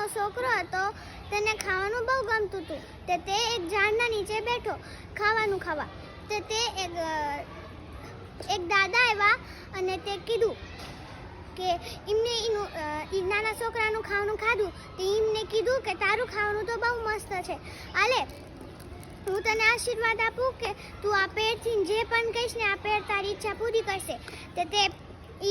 છોકરો હતો તેને ખાવાનું બહુ ગમતું હતું તે એક ઝાડના નીચે બેઠો ખાવાનું ખાવા તે એક દાદા આવ્યા અને તે કીધું કે એમને નાના છોકરાનું ખાવાનું ખાધું તે એમને કીધું કે તારું ખાવાનું તો બહુ મસ્ત છે આલે હું તને આશીર્વાદ આપું કે તું આ પેડથી જે પણ કહીશ ને આ પેડ તારી ઈચ્છા પૂરી કરશે તે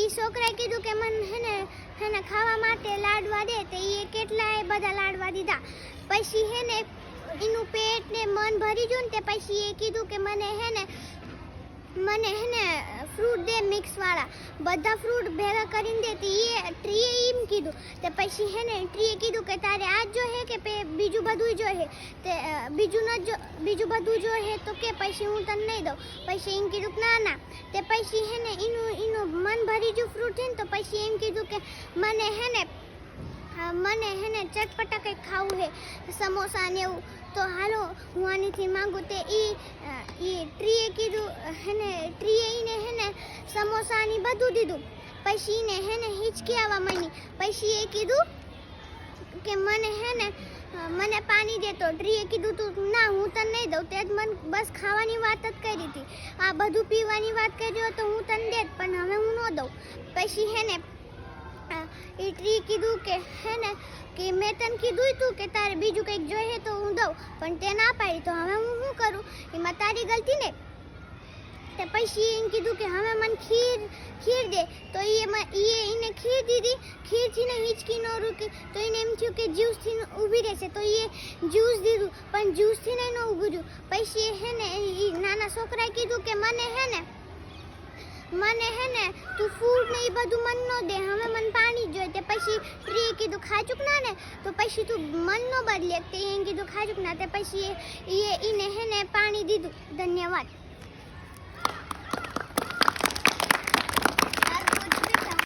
છોકરાએ કીધું કે મને હેને ખાવા માટે લાડવા દે તે એ કેટલાય બધા લાડવા દીધા પછી એનું પેટ ને મન ભરી ગયું ને તે પછી એ કીધું કે મને ફ્રૂટ દે મિક્સવાળા બધા ફ્રૂટ ભેગા કરીને દે તે ટ્રીએ એમ કીધું તે પછી ટ્રીએ કીધું કે તારે આ જ જોઈએ કે બીજું બધું જોઈએ તે બીજું બધું જોઈએ તો કે પછી હું તને નહીં દઉં પછી એમ કીધું કે ના તે પછી એનું મન ભરી ગયું ફ્રૂટ તો પછી એમ કીધું કે મને ચટપટા કંઈક ખાવું છે સમોસા ને એવું તો હાલો હું આનીથી માંગુ તે ટ્રીએ કીધું ટ્રીએ એને સમોસાની બધું દીધું પછી એને હિચકી આવવા માંડી પછી એ કીધું કે મને પાણી દેતો ટ્રીએ કીધું તું ના હું તને નહીં દઉં તે જ મને બસ ખાવાની વાત જ કરી હતી આ બધું પીવાની વાત કરી તો હું તને દેત પણ હવે હું ન દઉં પછી એ ટ્રી કીધું કે મેં તને કીધું તું કે તારે બીજું કંઈક જોઈએ તો હું દઉં પણ તે ના પાડી તો હવે હું શું કરું એમાં તારી ગલતી ને તે પછી એમ કીધું કે હવે મને ખીર દે તો એને ખીર દીધી ખીરથી ને હિચકી ન રૂકી તો એને એમ થયું કે જ્યુસથી ઊભી રહેશે તો એ જ્યુસ દીધું પણ જ્યુસથી નહીં ન ઊભું રહ્યું પછી નાના છોકરાએ કીધું કે મને તું ફૂડ ને એ બધું મન ન દે હવે મને પાણી જોઈએ તે પછી ટ્રીએ કીધું ખાચુક ના ને તો પછી તું મન ન બદલે તે એમ કીધું ખાચુક ના તે પછી એને પાણી દીધું ધન્યવાદ.